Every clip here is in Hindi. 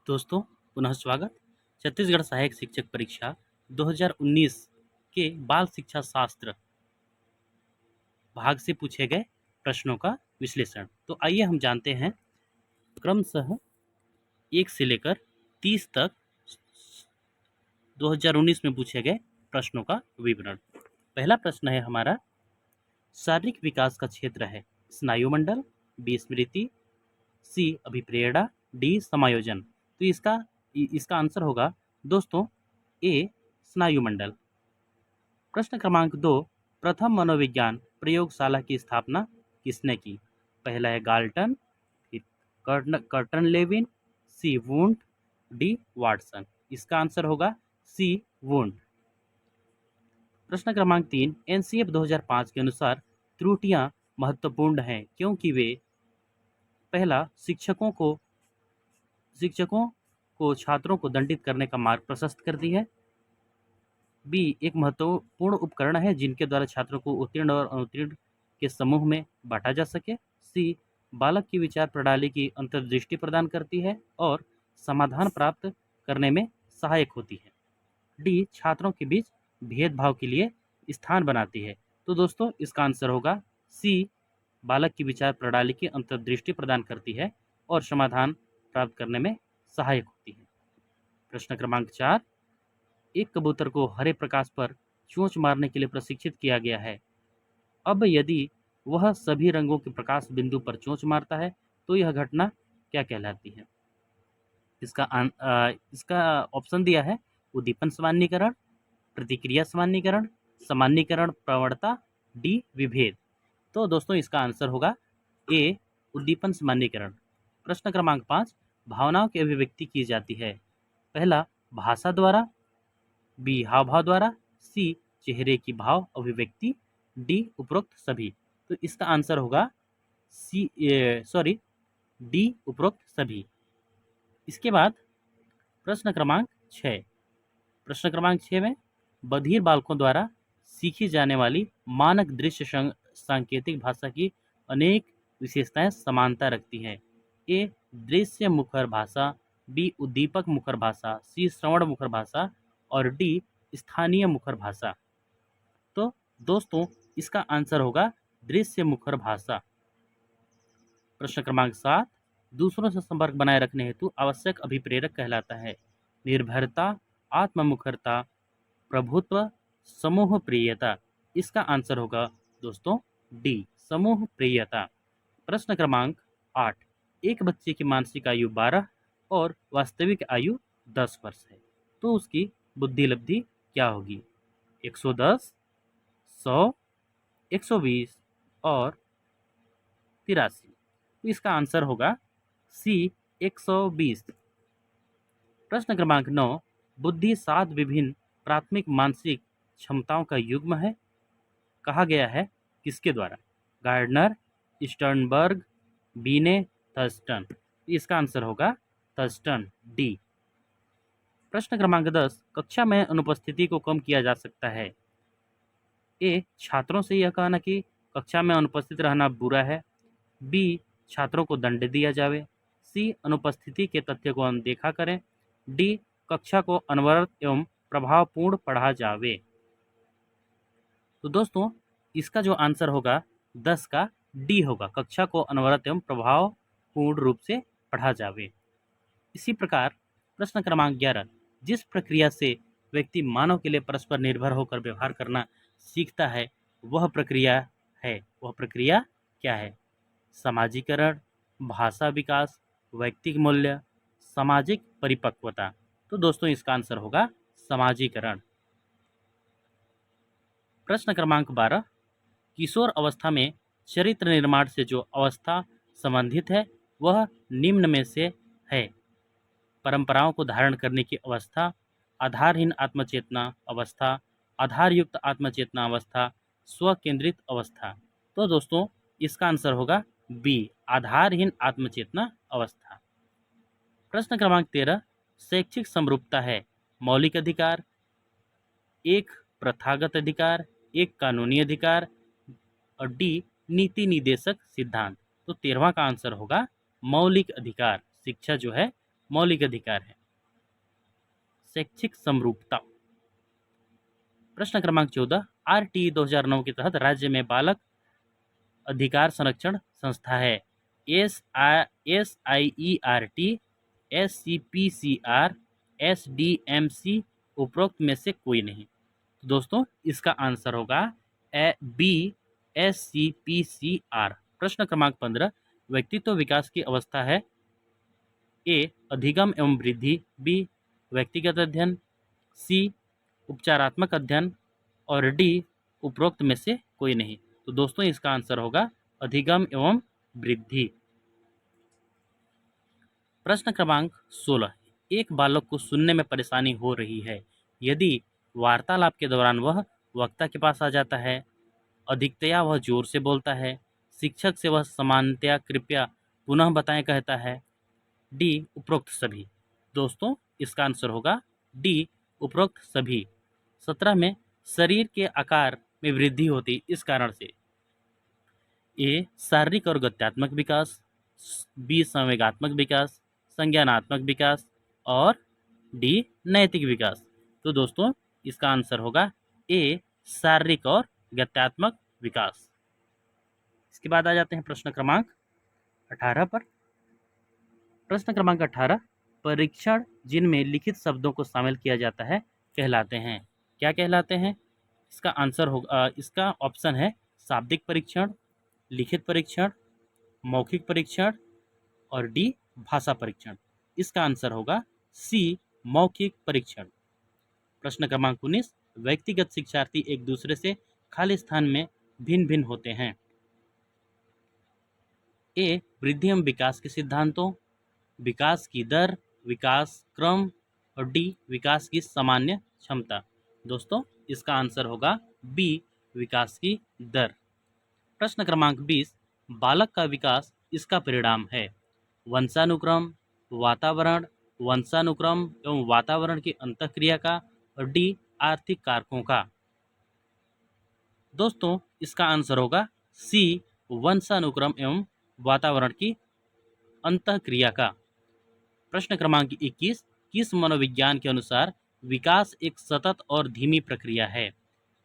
दोस्तों, पुनः स्वागत। छत्तीसगढ़ सहायक शिक्षक परीक्षा 2019 के बाल शिक्षा शास्त्र भाग से पूछे गए प्रश्नों का विश्लेषण। तो आइए हम जानते हैं क्रमशः 1 से लेकर 30 तक 2019 में पूछे गए प्रश्नों का विवरण। पहला प्रश्न है हमारा, शारीरिक विकास का क्षेत्र है स्नायुमंडल, बी स्मृति, सी अभिप्रेरणा, डी समायोजन। तो इसका आंसर होगा दोस्तों ए स्नायुमंडल। प्रश्न क्रमांक 2, प्रथम मनोविज्ञान प्रयोगशाला की स्थापना किसने की? पहला है गाल्टन, फिर Kurt Lewin, C Wundt, D Watson. इसका आंसर होगा सी वुंट। प्रश्न क्रमांक 3, एनसीएफ 2005 के अनुसार त्रुटियां महत्वपूर्ण हैं क्योंकि वे पहला शिक्षकों को छात्रों को दंडित करने का मार्ग प्रशस्त करती है, बी एक महत्वपूर्ण उपकरण है जिनके द्वारा छात्रों को उत्तीर्ण और अनुत्तीर्ण के समूह में बांटा जा सके, सी बालक की विचार प्रणाली की अंतर्दृष्टि प्रदान करती है और समाधान प्राप्त करने में सहायक होती है, डी छात्रों के बीच भेदभाव के लिए स्थान बनाती है। तो दोस्तों इसका आंसर होगा सी बालक की विचार प्रणाली की अंतर्दृष्टि प्रदान करती है और समाधान प्राप्त करने में सहायक होती है। प्रश्न क्रमांक 4, एक कबूतर को हरे प्रकाश पर चोंच मारने के लिए प्रशिक्षित किया गया है। अब यदि वह सभी रंगों के प्रकाश बिंदु पर चोंच मारता है तो यह घटना क्या कहलाती है? इसका ऑप्शन दिया है उद्दीपन सामान्यीकरण, प्रतिक्रिया सामान्यीकरण, सामान्यीकरण प्रवणता, डी विभेद। तो दोस्तों इसका आंसर होगा ए उद्दीपन सामान्यीकरण। प्रश्न क्रमांक 5, भावनाओं की अभिव्यक्ति की जाती है पहला भाषा द्वारा, बी हाव भाव द्वारा, सी चेहरे की भाव अभिव्यक्ति, डी उपरोक्त सभी। तो इसका आंसर होगा डी उपरोक्त सभी। इसके बाद प्रश्न क्रमांक 6, प्रश्न क्रमांक 6 में बधिर बालकों द्वारा सीखी जाने वाली मानक दृश्य सांकेतिक भाषा की अनेक विशेषताएं समानता रखती हैं। ए दृश्य मुखर भाषा, बी उद्दीपक मुखर भाषा, सी श्रवण मुखर भाषा और डी स्थानीय मुखर भाषा। तो दोस्तों इसका आंसर होगा दृश्य मुखर भाषा। प्रश्न क्रमांक 7, दूसरों से संपर्क बनाए रखने हेतु आवश्यक अभिप्रेरक कहलाता है निर्भरता, आत्ममुखरता, प्रभुत्व, समूह प्रियता। इसका आंसर होगा दोस्तों डी समूह प्रियता। प्रश्न क्रमांक 8, एक बच्चे की मानसिक आयु 12 और वास्तविक आयु 10 वर्ष है तो उसकी बुद्धि लब्धि क्या होगी? 110, 100, 120 और 83। तो इसका आंसर होगा सी 120। प्रश्न क्रमांक 9, बुद्धि 7 विभिन्न प्राथमिक मानसिक क्षमताओं का युग्म है कहा गया है किसके द्वारा? गार्डनर, स्टर्नबर्ग, बीने, थर्स्टन। इसका आंसर होगा थर्स्टन, डी। प्रश्न क्रमांक 10, कक्षा में अनुपस्थिति को कम किया जा सकता है। ए छात्रों से यह कहना कि कक्षा में अनुपस्थित रहना बुरा है, बी छात्रों को दंड दिया जावे, सी अनुपस्थिति के तथ्य को अनदेखा करें, डी कक्षा को अनवरत एवं प्रभावपूर्ण पढ़ा जावे। तो दोस्तों इसका जो आंसर होगा 10 का डी होगा, कक्षा को अनवरत एवं प्रभावपूर्ण रूप से पढ़ा जावे। इसी प्रकार प्रश्न क्रमांक 11, जिस प्रक्रिया से व्यक्ति मानव के लिए परस्पर निर्भर होकर व्यवहार करना सीखता है वह प्रक्रिया क्या है? सामाजिकरण, भाषा विकास, व्यक्तिक मूल्य, सामाजिक परिपक्वता। तो दोस्तों इसका आंसर होगा सामाजिकरण। प्रश्न क्रमांक 12, किशोर अवस्था में चरित्र निर्माण से जो अवस्था संबंधित है वह निम्न में से है? परंपराओं को धारण करने की अवस्था, आधारहीन आत्मचेतना अवस्था, आधारयुक्त आत्मचेतना अवस्था, स्वकेंद्रित अवस्था। तो दोस्तों इसका आंसर होगा बी आधारहीन आत्मचेतना अवस्था। प्रश्न क्रमांक 13, शैक्षिक समरूपता है मौलिक अधिकार, एक प्रथागत अधिकार, एक कानूनी अधिकार और डी नीति निदेशक सिद्धांत। तो 13वां का आंसर होगा मौलिक अधिकार। शिक्षा जो है मौलिक अधिकार है। शैक्षिक समरूपता। प्रश्न क्रमांक 14, RT 2009 के तहत राज्य में बालक अधिकार संरक्षण संस्था है। SIERT, SCPCR, SDMC, उपरोक्त में से कोई नहीं। तो दोस्तों इसका आंसर होगा बी, SCPCR। प्रश्न क्रमांक 15, व्यक्तित्व विकास की अवस्था है। ए, अधिगम एवं वृद्धि, बी, व्यक्तिगत अध्ययन, सी, उपचारात्मक अध्ययन और डी, उपरोक्त में से कोई नहीं। तो दोस्तों इसका आंसर होगा अधिगम एवं वृद्धि। प्रश्न क्रमांक 16, एक बालक को सुनने में परेशानी हो रही है। यदि वार्तालाप के दौरान वह वक्ता के पास आ जाता है, अधिकतया वह जोर से बोलता है, शिक्षक से वह सामान्यतया कृपया पुनः बताएं कहता है, डी, उपरोक्त सभी। दोस्तों इसका आंसर होगा डी, उपरोक्त सभी। 17 में शरीर के आकार में वृद्धि होती इस कारण से। ए, शारीरिक और गत्यात्मक विकास, बी, संवेगात्मक विकास, संज्ञानात्मक विकास और डी, नैतिक विकास। तो दोस्तों इसका आंसर होगा ए, शारीरिक और गत्यात्मक विकास। इसके बाद आ जाते हैं प्रश्न क्रमांक 18 पर। प्रश्न क्रमांक 18, परीक्षण जिनमें लिखित शब्दों को शामिल किया जाता है कहलाते हैं। क्या कहलाते हैं? इसका आंसर होगा, इसका ऑप्शन है शाब्दिक परीक्षण, लिखित परीक्षण, मौखिक परीक्षण और डी, भाषा परीक्षण। इसका आंसर होगा सी, मौखिक परीक्षण। प्रश्न क्रमांक 19, व्यक्तिगत शिक्षार्थी एक दूसरे से खाली स्थान में भिन्न भिन्न होते हैं। ए, वृद्धि एवं विकास के सिद्धांतों, विकास की दर, विकास क्रम और डी, विकास की सामान्य क्षमता। दोस्तों इसका आंसर होगा बी, विकास की दर। प्रश्न क्रमांक 20, बालक का विकास इसका परिणाम है। वंशानुक्रम, वातावरण, वंशानुक्रम एवं वातावरण की अंतःक्रिया का और डी, आर्थिक कारकों का। दोस्तों इसका आंसर होगा सी, वंशानुक्रम एवं वातावरण की अंतःक्रिया का। प्रश्न क्रमांक 21, किस मनोविज्ञान के अनुसार विकास एक सतत और धीमी प्रक्रिया है?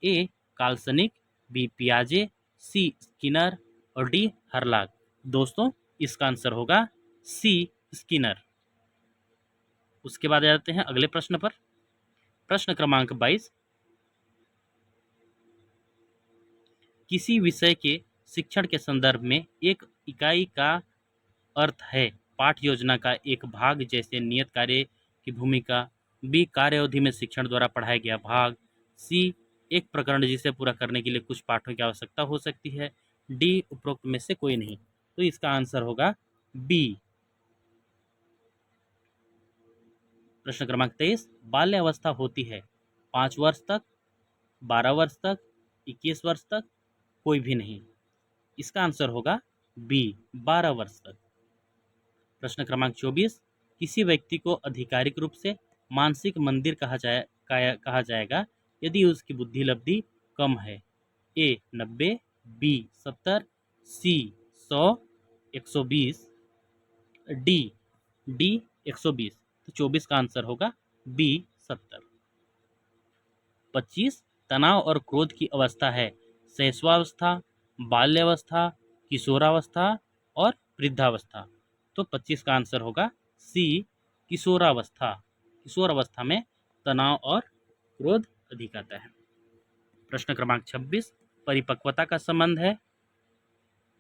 ए, काल्सनिक, बी, पियाजे, सी, स्किनर और डी, हर्लाक। दोस्तों इसका आंसर होगा सी, स्किनर। उसके बाद आ जाते हैं अगले प्रश्न पर। प्रश्न क्रमांक 22, किसी विषय के शिक्षण के संदर्भ में एक इकाई का अर्थ है पाठ योजना का एक भाग जैसे नियत कार्य की भूमिका, बी, कार्य अवधि में शिक्षण द्वारा पढ़ाया गया भाग, सी, एक प्रकरण जिसे पूरा करने के लिए कुछ पाठों की आवश्यकता हो सकती है, डी, उपरोक्त में से कोई नहीं। तो इसका आंसर होगा बी। प्रश्न क्रमांक 23, बाल्यावस्था होती है 5 वर्ष तक, 12 वर्ष तक, 21 वर्ष तक, कोई भी नहीं। इसका आंसर होगा बी, 12 वर्ष तक। प्रश्न क्रमांक 24, किसी व्यक्ति को आधिकारिक रूप से मानसिक मंदिर कहा जाएगा यदि उसकी बुद्धि लब्धि कम है। ए, 90, बी, 70, सी, 100, 120, डी, 120। तो 24 का आंसर होगा बी, 70। 25, तनाव और क्रोध की अवस्था है शैशवावस्था, बाल्यावस्था, किशोरावस्था और वृद्धावस्था। तो 25 का आंसर होगा सी, किशोरावस्था। किशोरावस्था में तनाव और क्रोध अधिक आता है। प्रश्न क्रमांक 26, परिपक्वता का संबंध है।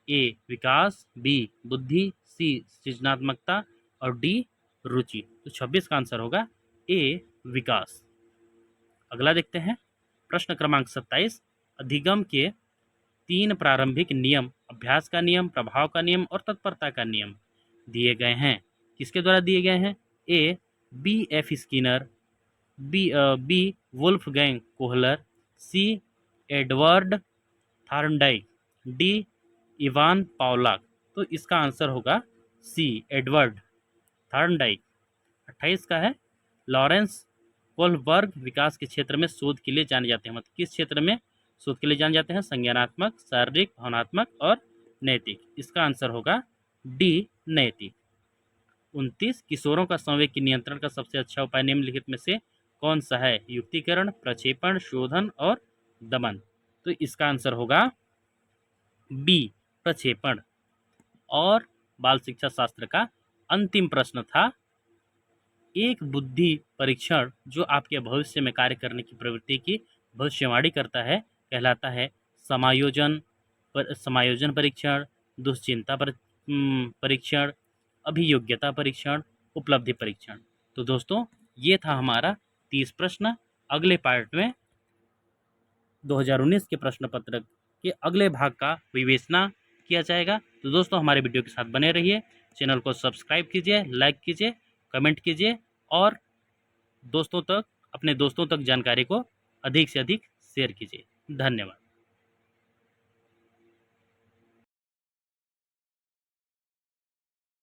ए, विकास, बी, बुद्धि, सी, सृजनात्मकता और डी, रुचि। तो 26 का आंसर होगा ए, विकास। अगला देखते हैं प्रश्न क्रमांक 27, अधिगम के 3 प्रारंभिक नियम, अभ्यास का नियम, प्रभाव का नियम और तत्परता का नियम दिए गए हैं। किसके द्वारा दिए गए हैं? A, B, F Skinner, B, Wolfgang Kohler, C, Edward Thorndike, D, Ivan Pavlov. तो इसका आंसर होगा सी, एडवर्ड थार्नडाइक। 28 का है, लॉरेंस कोल्बर्ग विकास के क्षेत्र में शोध के लिए जाने जाते हैं। मतलब किस क्षेत्र में शोध के लिए जाने जाते हैं? संज्ञानात्मक, शारीरिक, भावनात्मक और नैतिक। इसका आंसर होगा डी, नैतिक। 29 किशोरों का संवेग की नियंत्रण का सबसे अच्छा उपाय निम्नलिखित में से कौन सा है? युक्तिकरण, प्रक्षेपण, शोधन और दमन। तो इसका आंसर होगा बी, प्रक्षेपण। और बाल शिक्षा शास्त्र का अंतिम प्रश्न था, एक बुद्धि परीक्षण जो आपके भविष्य में कार्य करने की प्रवृत्ति की भविष्यवाणी करता है कहलाता है समायोजन परीक्षण, दुश्चिंता परीक्षण, अभियोग्यता परीक्षण, उपलब्धि परीक्षण। तो दोस्तों ये था हमारा 30 प्रश्न। अगले पार्ट में 2019 के प्रश्न पत्र के अगले भाग का विवेचना किया जाएगा। तो दोस्तों हमारे वीडियो के साथ बने रहिए, चैनल को सब्सक्राइब कीजिए, लाइक कीजिए, कमेंट कीजिए और अपने दोस्तों तक जानकारी को अधिक से अधिक शेयर कीजिए। धन्यवाद।